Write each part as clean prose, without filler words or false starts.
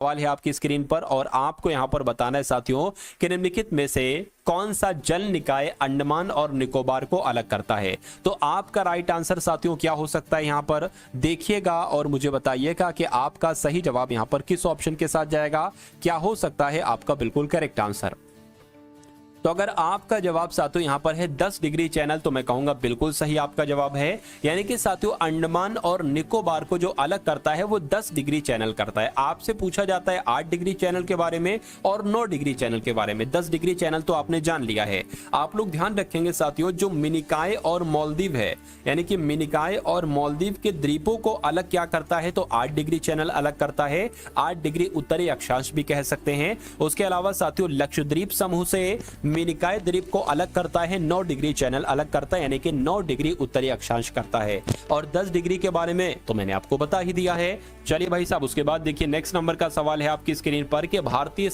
सवाल है आपकी स्क्रीन पर और आपको यहां पर बताना है साथियों कि निम्नलिखित में से कौन सा जल निकाय अंडमान और निकोबार को अलग करता है। तो आपका राइट आंसर साथियों क्या हो सकता है, यहां पर देखिएगा और मुझे बताइएगा कि आपका सही जवाब यहां पर किस ऑप्शन के साथ जाएगा। क्या हो सकता है आपका बिल्कुल करेक्ट आंसर। तो अगर आपका जवाब साथियों यहां पर है 10 डिग्री चैनल, तो मैं कहूंगा बिल्कुल सही आपका जवाब है। यानी कि साथियों अंडमान और निकोबार को जो अलग करता है वो 10 डिग्री चैनल करता है। आपसे पूछा जाता है 8 डिग्री चैनल के बारे में और 9 डिग्री चैनल के बारे में। 10 डिग्री चैनल तो आपने जान लिया है। आप लोग ध्यान रखेंगे साथियों, जो मिनिकाय और मालदीव है, यानी कि मिनिकाय और मालदीव के द्वीपों को अलग क्या करता है, तो 8 डिग्री चैनल अलग करता है। 8 डिग्री उत्तरी अक्षांश भी कह सकते हैं। उसके अलावा साथियों लक्षद्वीप समूह से मिनिकाय द्वीप को अलग करता है 9 डिग्री चैनल अलग करता है, यानी कि 9 डिग्री उत्तरी अक्षांश करता है। और 10 डिग्री के बारे में तो मैंने आपको बता ही दिया है। चलिए भाई साहब, उसके बाद देखिए नेक्स्ट नंबर का सवाल है आपकी स्क्रीन पर कि भारतीय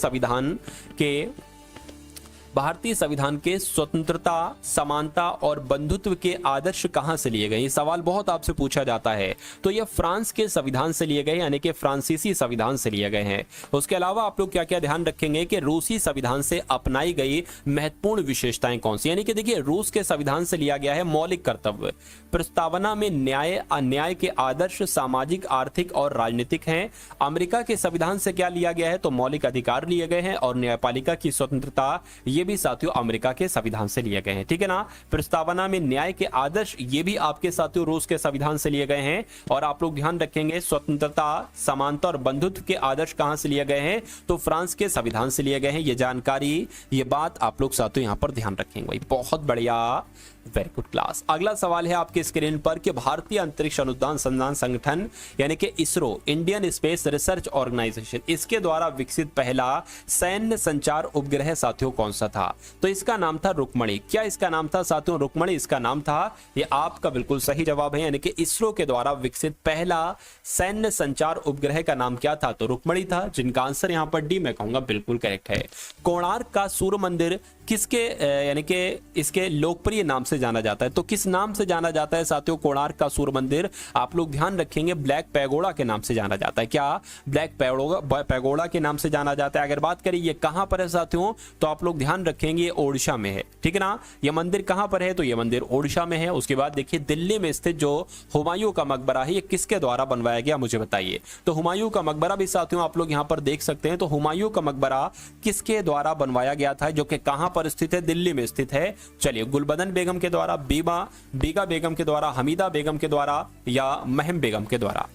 संविधान के स्वतंत्रता, समानता और बंधुत्व के आदर्श कहां से लिए गए। ये सवाल बहुत आपसे पूछा जाता है। तो ये फ्रांस के संविधान से लिए गए, यानी कि फ्रांसीसी संविधान से लिए गए हैं। उसके अलावा आप लोग क्या क्या ध्यान रखेंगे कि रूसी संविधान से अपनाई गई महत्वपूर्ण विशेषताएं कौन सी। यानी कि देखिए रूस के संविधान से लिया गया है मौलिक कर्तव्य, प्रस्तावना में न्याय, अन्याय के आदर्श सामाजिक, आर्थिक और राजनीतिक हैं। अमेरिका के संविधान से क्या लिया गया है, तो मौलिक अधिकार लिए गए हैं और न्यायपालिका की स्वतंत्रता, ये भी साथियों अमेरिका के संविधान से लिए गए हैं। ठीक है ना। प्रस्तावना में न्याय के आदर्श, ये भी आपके साथियों रूस के संविधान से लिए गए हैं। और आप लोग ध्यान रखेंगे स्वतंत्रता, समानता और बंधुत्व के आदर्श कहां से लिए गए हैं, तो फ्रांस के संविधान से लिए गए हैं। ये जानकारी, ये बात आप लोग साथियों यहां पर ध्यान रखेंगे भाई। बहुत बढ़िया, वेरी गुड क्लास। अगला सवाल है आपके स्क्रीन पर कि भारतीय अंतरिक्ष अनुसंधान संगठन यानी कि ISRO, Indian space research organisation, इसके द्वारा विकसित पहला सैन्य संचार उपग्रह साथियों कौन सा था। तो इसका नाम था रुक्मणी। क्या इसका नाम था साथियों, रुक्मणी इसका नाम था। ये आपका बिल्कुल सही जवाब है। यानी कि इसरो के द्वारा विकसित पहला सैन्य संचार उपग्रह का नाम क्या था, तो रुक्मणी था, जिनका आंसर यहां पर डी मैं कहूंगा बिल्कुल करेक्ट है। कोणार्क का सूर्य मंदिर किसके यानी कि इसके लोकप्रिय नाम से जाना जाता है, तो किस नाम से जाना जाता है साथियों कोणार्क का सूर्य मंदिर। आप लोग ध्यान रखेंगे ब्लैक पैगोडा के नाम से जाना जाता है। क्या ब्लैक पैगोडा के नाम से जाना जाता है। अगर बात करें ये कहां पर है साथियों, तो आप लोग ध्यान रखेंगे ये ओडिशा में है। ठीक है ना। ये मंदिर कहां पर है, तो ये मंदिर ओडिशा में है। उसके बाद देखिए दिल्ली में स्थित जो हुमायूं का मकबरा है, ये किसके द्वारा बनवाया गया मुझे बताइए। तो हुमायूं का मकबरा भी साथियों आप लोग यहां पर देख सकते हैं। तो हुमायूं का मकबरा किसके द्वारा बनवाया गया था, जो कि कहां पर स्थित है, दिल्ली में स्थित है। चलिए गुलबदन बेगम के द्वारा, बीगा बेगम के द्वारा, हमीदा बेगम के द्वारा या महम बेगम के द्वारा।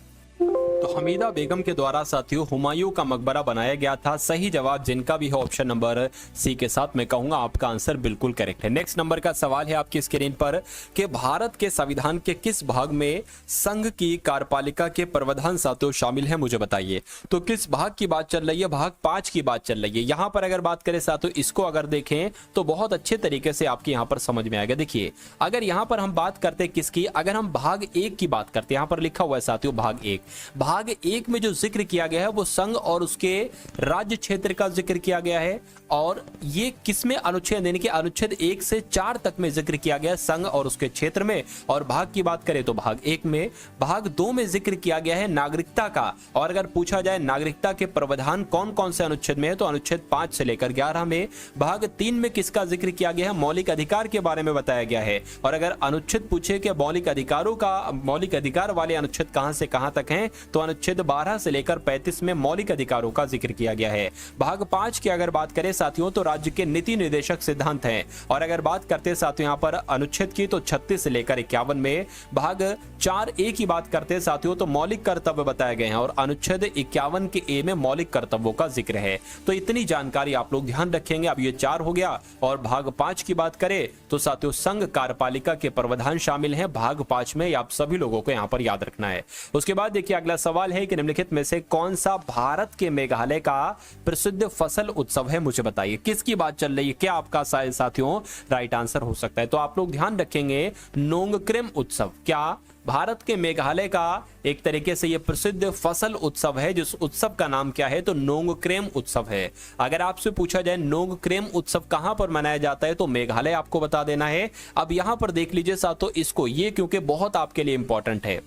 तो हमीदा बेगम के द्वारा साथियों हुमायूं का मकबरा बनाया गया था। सही जवाब जिनका भी है ऑप्शन नंबर सी के साथ मैं कहूंगा आपका आंसर बिल्कुल करेक्ट है। नेक्स्ट नंबर का सवाल है आपकी स्क्रीन पर कि भारत के संविधान के किस भाग में संघ की कार्यपालिका के प्रावधान साथियों शामिल है मुझे बताइए। तो किस भाग की बात चल रही है, भाग 5 की बात चल रही है। यहां पर अगर बात करें साथियों, इसको अगर देखें तो बहुत अच्छे तरीके से आपके यहां पर समझ में आएगा। देखिए अगर यहां पर हम बात करते हैं किसकी, अगर हम भाग 1 की बात करते हैं, यहां पर लिखा हुआ है साथियों भाग 1। भाग 1 में जो जिक्र किया गया है वो संघ और उसके राज्य क्षेत्र का जिक्र किया गया है। और ये किसमें अनुच्छेद, यानी कि अनुच्छेद 1 से 4 तक में जिक्र किया गया है संघ और उसके क्षेत्र में। और भाग की बात करें तो भाग 1 में। भाग 2 में जिक्र किया गया है नागरिकता का। और अगर पूछा जाए नागरिकता के प्रावधान कौन कौन से अनुच्छेद में है, तो अनुच्छेद 5 से लेकर 11 में। भाग 3 में किसका जिक्र किया गया है, मौलिक अधिकार के बारे में बताया गया है। और अगर अनुच्छेद पूछे कि मौलिक अधिकार वाले अनुच्छेद कहां से कहां तक हैं, तो अनुच्छेद 12 से लेकर 35 में मौलिक अधिकारों का जिक्र किया गया है। भाग 5 की अगर बात करें साथियों, तो राज्य के नीति निर्देशक सिद्धांत हैं। और अगर बात करते हैं साथियों यहां पर अनुच्छेद की, तो 36 से लेकर 51 में। भाग 4A की बात करते हैं साथियों, तो मौलिक कर्तव्य बताए गए हैं और अनुच्छेद 51 के ए में मौलिक कर्तव्यों का जिक्र है। तो इतनी जानकारी आप लोग ध्यान रखेंगे। अब ये 4 हो गया। और भाग 5 की बात करें तो साथियों संघ कार्यपालिका के प्रावधान शामिल हैं भाग 5 में। आप सभी लोगों को यहां पर याद रखना है। उसके बाद देखिए अगला सवाल है कि निम्नलिखित में से कौन सा भारत के मेघालय का प्रसिद्ध फसल उत्सव है मुझे बताइए। किसकी बात चल रही है, क्या आपका साथियों राइट आंसर हो सकता है। तो आप लोग ध्यान रखेंगे नोंगक्रेम उत्सव। क्या भारत के मेघालय का एक तरीके से यह प्रसिद्ध फसल उत्सव है, जिस उत्सव का नाम क्या है, तो नोंगक्रेम उत्सव है। अगर आपसे पूछा जाए नोंगक्रेम उत्सव कहां पर मनाया जाता है, तो मेघालय आपको बता देना है। अब यहां पर देख लीजिए साथियों इसको, ये क्योंकि बहुत आपके लिए इंपॉर्टेंट है।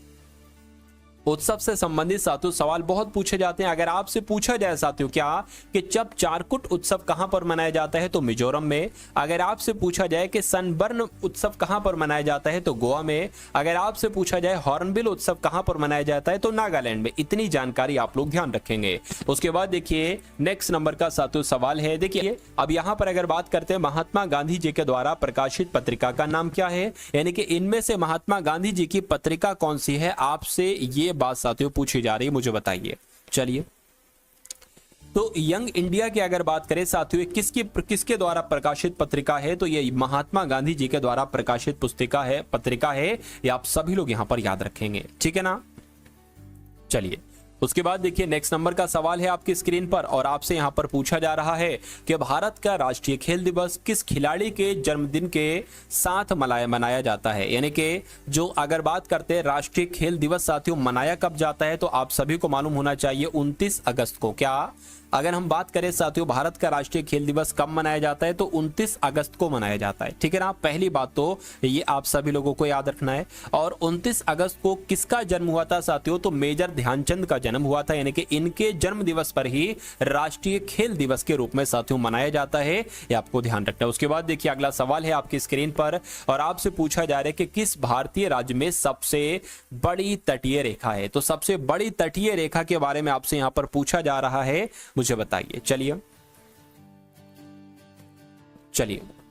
उत्सव से संबंधित साथियों सवाल बहुत पूछे जाते हैं। अगर आपसे पूछा जाए साथियों क्या कि जब चारकुट उत्सव कहां पर मनाया जाता है तो मिजोरम में। अगर आपसे पूछा जाए कि सनबर्न उत्सव कहां पर मनाया जाता है तो गोवा में। अगर आपसे पूछा जाए हॉर्नबिल उत्सव कहां पर मनाया जाता है तो नागालैंड में। इतनी जानकारी आप लोग ध्यान रखेंगे। उसके बाद देखिए नेक्स्ट नंबर का साथियों सवाल है। देखिए अब यहां पर अगर बात करते हैं महात्मा गांधी जी के द्वारा प्रकाशित पत्रिका का नाम क्या है, यानी कि इनमें से महात्मा गांधी जी की पत्रिका कौन सी है, आपसे ये बात साथियों पूछी जा रही है, मुझे बताइए। चलिए तो यंग इंडिया की अगर बात करें साथियों किसके द्वारा प्रकाशित पत्रिका है तो ये महात्मा गांधी जी के द्वारा प्रकाशित पत्रिका है। ये आप सभी लोग यहां पर याद रखेंगे, ठीक है ना। चलिए उसके बाद देखिए नेक्स्ट नंबर का सवाल है आपकी स्क्रीन पर और आपसे यहां पर पूछा जा रहा है कि भारत का राष्ट्रीय खेल दिवस किस खिलाड़ी के जन्मदिन के साथ मनाया जाता है। यानी कि जो अगर बात करते हैं राष्ट्रीय खेल दिवस साथियों मनाया कब जाता है तो आप सभी को मालूम होना चाहिए 29 अगस्त को। क्या अगर हम बात करें साथियों भारत का राष्ट्रीय खेल दिवस कब मनाया जाता है तो 29 अगस्त को मनाया जाता है, ठीक है ना। पहली बात तो ये आप सभी लोगों को याद रखना है। और 29 अगस्त को किसका जन्म हुआ था साथियों तो मेजर ध्यानचंद का जन्म हुआ था, यानी कि इनके जन्म दिवस पर ही राष्ट्रीय खेल दिवस के रूप में साथियों मनाया जाता है, ये आपको ध्यान रखना है। उसके बाद देखिए अगला सवाल है आपकी स्क्रीन पर और आपसे पूछा जा रहा है कि किस भारतीय राज्य में सबसे बड़ी तटीय रेखा है। तो सबसे बड़ी तटीय रेखा के बारे में आपसे यहां पर पूछा जा रहा है, मुझे बताइए। चलिए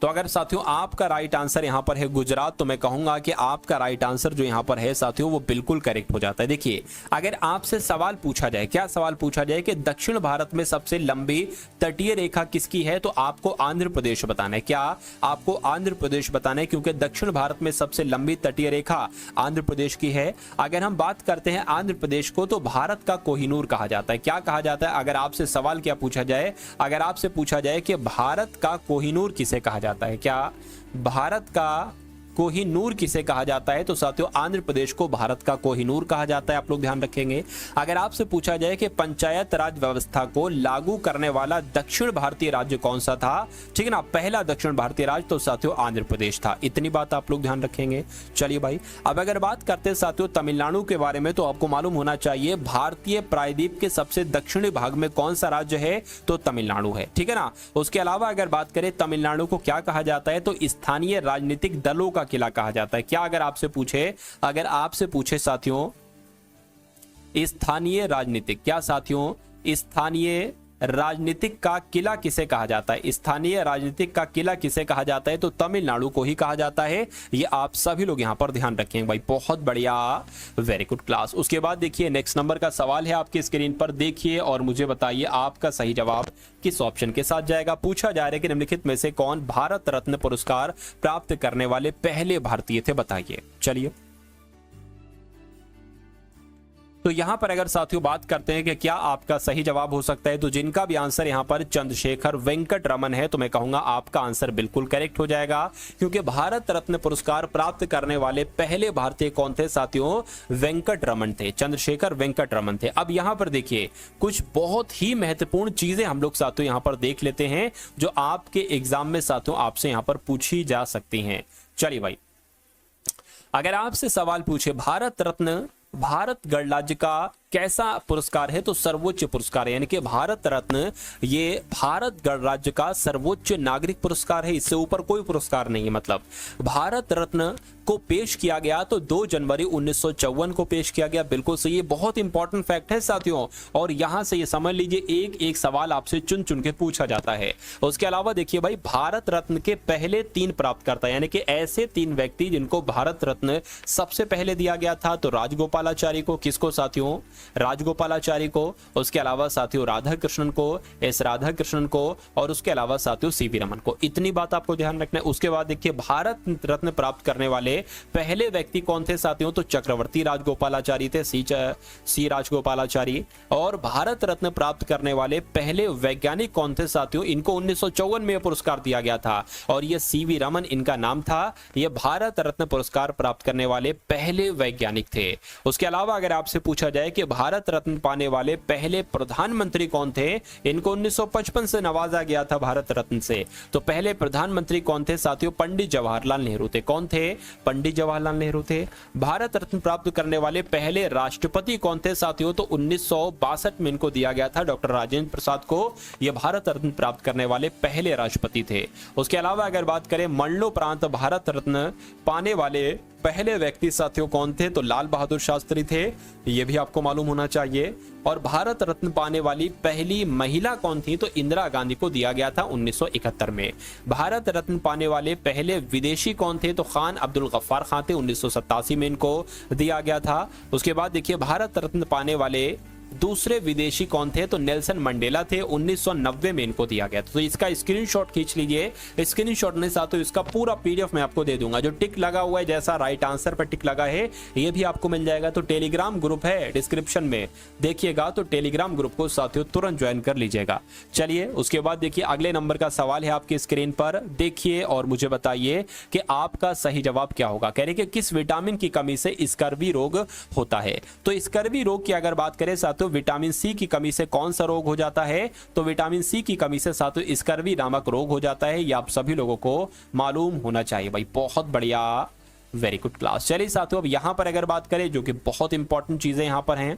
तो अगर साथियों आपका राइट आंसर यहां पर है गुजरात तो मैं कहूंगा कि आपका राइट आंसर जो यहां पर है साथियों वो बिल्कुल करेक्ट हो जाता है। देखिए अगर आपसे सवाल पूछा जाए, क्या सवाल पूछा जाए कि दक्षिण भारत में सबसे लंबी तटीय रेखा किसकी है तो आपको आंध्र प्रदेश बताना है। क्या आपको आंध्र प्रदेश बताना है क्योंकि दक्षिण भारत में सबसे लंबी तटीय रेखा आंध्र प्रदेश की है। अगर हम बात करते हैं आंध्र प्रदेश को तो भारत का कोहिनूर कहा जाता है। क्या कहा जाता है, अगर आपसे सवाल क्या पूछा जाए, अगर आपसे पूछा जाए कि भारत का कोहिनूर किसे कहा जाता है, क्या भारत का कोहिनूर किसे कहा जाता है तो साथियों आंध्र प्रदेश को भारत का कोहिनूर कहा जाता है, आप लोग ध्यान रखेंगे। अगर आपसे पूछा जाए कि पंचायत राज व्यवस्था को लागू करने वाला दक्षिण भारतीय राज्य कौन सा था, ठीक है ना, पहला दक्षिण भारतीय राज्य तो साथियों आंध्र प्रदेश था। इतनी बात आप लोग ध्यान रखेंगे। चलिए भाई अब अगर बात करते हैं साथियों तमिलनाडु के बारे में तो आपको मालूम होना चाहिए भारतीय प्रायद्वीप के सबसे दक्षिणी भाग में कौन सा राज्य है तो तमिलनाडु है, ठीक है ना। उसके अलावा अगर बात करें तमिलनाडु को क्या कहा जाता है तो स्थानीय राजनीतिक दलों का किला कहा जाता है। क्या अगर आपसे पूछे साथियों स्थानीय राजनीतिक, क्या साथियों स्थानीय राजनीतिक का किला किसे कहा जाता है, स्थानीय राजनीतिक का किला किसे कहा जाता है तो तमिलनाडु को ही कहा जाता है। ये आप सभी लोग यहां पर ध्यान रखेंगे भाई, बहुत बढ़िया, वेरी गुड क्लास। उसके बाद देखिए नेक्स्ट नंबर का सवाल है आपकी स्क्रीन पर, देखिए और मुझे बताइए आपका सही जवाब किस ऑप्शन के साथ जाएगा। पूछा जा रहा है कि निम्नलिखित में से कौन भारत रत्न पुरस्कार प्राप्त करने वाले पहले भारतीय थे, बताइए। चलिए तो यहां पर अगर साथियों बात करते हैं कि क्या आपका सही जवाब हो सकता है तो जिनका भी आंसर यहां पर चंद्रशेखर वेंकट रमन है तो मैं कहूंगा आपका आंसर बिल्कुल करेक्ट हो जाएगा क्योंकि भारत रत्न पुरस्कार प्राप्त करने वाले पहले भारतीय कौन थे साथियों, वेंकट रमन थे, चंद्रशेखर वेंकट रमन थे। अब यहां पर देखिए कुछ बहुत ही महत्वपूर्ण चीजें हम लोग साथियों यहां पर देख लेते हैं जो आपके एग्जाम में साथियों आपसे यहां पर पूछी जा सकती हैं। चलिए भाई अगर आपसे सवाल पूछे भारत रत्न भारत गणराज्य का कैसा पुरस्कार है तो सर्वोच्च पुरस्कार है, यानी कि भारत रत्न ये भारत गणराज्य का सर्वोच्च नागरिक पुरस्कार है, इससे ऊपर कोई पुरस्कार नहीं है। मतलब भारत रत्न को पेश किया गया तो 2 जनवरी 1954 को पेश किया गया, बिल्कुल सही है, बहुत इंपॉर्टेंट फैक्ट है साथियों। और यहां से ये समझ लीजिए एक एक सवाल आपसे चुन चुन के पूछा जाता है। उसके अलावा देखिए भाई भारत रत्न के पहले 3 प्राप्तकर्ता यानी कि ऐसे 3 व्यक्ति जिनको भारत रत्न सबसे पहले दिया गया था तो राजगोपालाचारी को, किसको साथियों, राजगोपालाचारी को, उसके अलावा साथियों राधा कृष्णन को, एस राधा कृष्णन को और उसके अलावा साथियों सीवी रमन को। इतनी बात आपको ध्यान रखना है। उसके बाद देखिए भारत रत्न प्राप्त करने वाले पहले व्यक्ति कौन थे साथियों तो चक्रवर्ती राजगोपालाचारी थे, सी राजगोपालाचारी। और भारत रत्न प्राप्त करने वाले पहले वैज्ञानिक कौन थे साथियों, इनको 1954 में पुरस्कार दिया गया था और यह सीवी रमन इनका नाम था। यह भारत रत्न पुरस्कार प्राप्त करने वाले पहले वैज्ञानिक थे। उसके अलावा अगर आपसे पूछा जाए कि भारत रत्न पाने वाले पहले प्रधानमंत्री कौन थे? इनको 1955 से नवाजा गया था भारत रत्न से। तो पहले प्रधानमंत्री कौन थे साथियों? पंडित जवाहरलाल नेहरू थे। कौन थे? पंडित जवाहरलाल नेहरू थे। भारत रत्न प्राप्त करने वाले पहले राष्ट्रपति कौन थे साथियों? तो 1962 में इनको दिया गया था, डॉक्टर राजेंद्र प्रसाद को ये भारत रत्न प्राप्त करने वाले पहले राष्ट्रपति थे। उसके अलावा अगर बात करें मरणोपरांत भारत रत्न पाने वाले पहले व्यक्ति साथियों कौन थे? तो लाल बहादुर शास्त्री थे, ये भी आपको मालूम होना चाहिए। और भारत रत्न पाने वाली पहली महिला कौन थी? तो इंदिरा गांधी को दिया गया था 1971 में। भारत रत्न पाने वाले पहले विदेशी कौन थे? तो खान अब्दुल गफ्फार खान थे, 1987 में इनको दिया गया था। उसके बाद देखिए भारत रत्न पाने वाले दूसरे विदेशी कौन थे? तो नेल्सन मंडेला थे, 1990 में इनको दिया गया। तो इसका स्क्रीनशॉट खींच लीजिए। स्क्रीनशॉट नहीं साथियों, इसका पूरा पीडीएफ मैं आपको दे दूंगा। जो टिक लगा हुआ है, जैसा राइट आंसर पर टिक लगा है, ये भी आपको मिल जाएगा। तो टेलीग्राम ग्रुप है डिस्क्रिप्शन में, देखिएगा तो टेलीग्राम ग्रुप को साथियों तुरंत ज्वाइन कर लीजिएगा। चलिए उसके बाद देखिए अगले नंबर का सवाल है आपकी स्क्रीन पर, देखिए और मुझे बताइए कि आपका सही जवाब क्या होगा। कह रहे कि किस विटामिन की कमी से स्कर्वी रोग होता है? तो स्कर्वी रोग की अगर बात करें साथियों, विटामिन सी की कमी से कौन सा रोग हो जाता है? तो विटामिन सी की कमी से साथियों स्कर्वी नामक रोग हो जाता है। यह आप सभी लोगों को मालूम होना चाहिए भाई। बहुत बढ़िया, वेरी गुड क्लास। चलिए साथियों अब यहां पर अगर बात करें, जो कि बहुत इंपॉर्टेंट चीजें यहां पर हैं,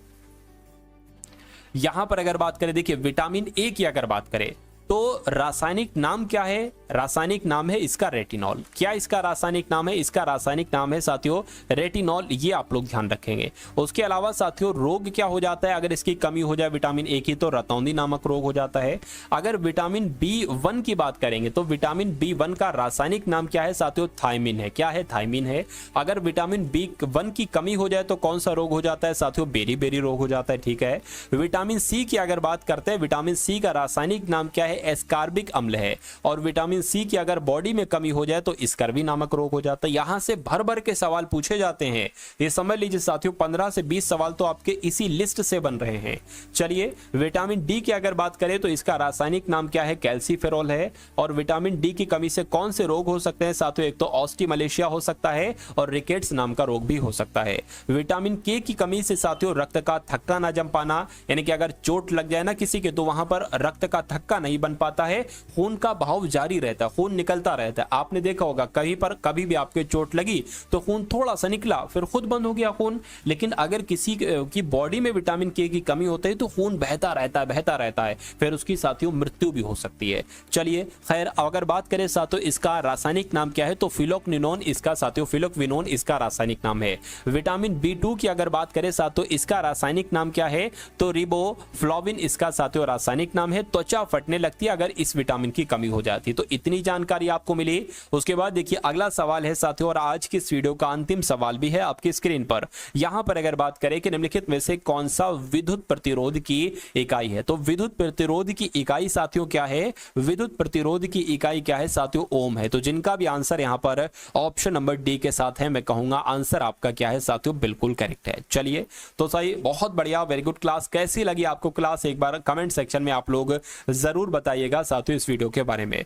यहां पर अगर बात करें देखिए विटामिन ए की अगर बात करें तो रासायनिक नाम क्या है? रासायनिक नाम है इसका रेटिनॉल। क्या इसका रासायनिक नाम है? इसका रासायनिक नाम है साथियों रेटिनॉल, ये आप लोग ध्यान रखेंगे। उसके अलावा साथियों रोग क्या हो जाता है अगर इसकी कमी हो जाए विटामिन ए की? तो रतौंधी नामक रोग हो जाता है। अगर विटामिन B1 की बात करेंगे तो विटामिन B1 का रासायनिक नाम क्या है साथियों? थायमिन है। क्या है? थायमिन है। अगर विटामिन B1 की कमी हो जाए तो कौन सा रोग हो जाता है साथियों? बेरी बेरी रोग हो जाता है। ठीक है। विटामिन सी की अगर बात करते हैं, विटामिन सी का रासायनिक नाम क्या है? एस्कॉर्बिक अम्ल है। और विटामिन सी की अगर बॉडी में कमी हो जाए तो स्कर्वी नामक रोग हो जाता है। यहां से भर भर के सवाल पूछे जाते हैं, ये समझ लीजिए साथियों 15 से 20 सवाल तो आपके इसी लिस्ट से बन रहे हैं। चलिए विटामिन डी की अगर बात करें तो इसका रासायनिक नाम क्या है? कैल्सीफेरॉल है। और विटामिन डी की कमी से कौन से रोग हो सकते हैं साथियों? एक तो ऑस्टिमलेशिया हो सकता है और रिकेट्स नाम का रोग भी हो सकता है। विटामिन के की कमी से साथियों रक्त का थक्का ना जम पाना, यानी कि अगर चोट लग जाए ना किसी के तो वहां पर रक्त का थक्का नहीं बन पाता है, खून का बहाव जारी रहता है, खून निकलता रहता है। आपने देखा होगा कहीं पर कभी भी आपके चोट लगी तो खून थोड़ा सा निकला फिर खुद बंद हो गया खून। लेकिन अगर किसी की बॉडी में विटामिन के की कमी होती है तो खून बहता रहता है, फिर उसकी साथियों मृत्यु भी हो सकती है। चलिए खैर अगर बात करें साथियों इसका रासायनिक नाम क्या है? तो फिलोक्विनोन इसका साथियों फिलोक्विनोन इसका रासायनिक नाम है। विटामिन B2 की अगर बात करें साथियों इसका रासायनिक नाम क्या है? तो रिबोफ्लाविन इसका साथियों रासायनिक नाम है। त्वचा फटने लगती है अगर इस विटामिन की कमी हो जाती है। तो इतनी जानकारी आपको मिली। उसके बाद देखिए अगला सवाल है साथियों, और आज की इस वीडियो का अंतिम सवाल भी है आपकी स्क्रीन पर। यहां पर अगर बात करें कि निम्नलिखित में से कौन सा विद्युत प्रतिरोध की इकाई है? तो विद्युत प्रतिरोध की इकाई साथियों क्या है? विद्युत प्रतिरोध की इकाई क्या है साथियों? ओम है। तो जिनका भी आंसर यहां पर ऑप्शन नंबर डी के साथ है, मैं कहूंगा आंसर आपका क्या है साथियों? बिल्कुल करेक्ट है। चलिए तो सही, बहुत बढ़िया, वेरी गुड क्लास। कैसी लगी आपको क्लास? एक बार कमेंट सेक्शन में आप लोग जरूर बताइएगा साथियों इस वीडियो के बारे में।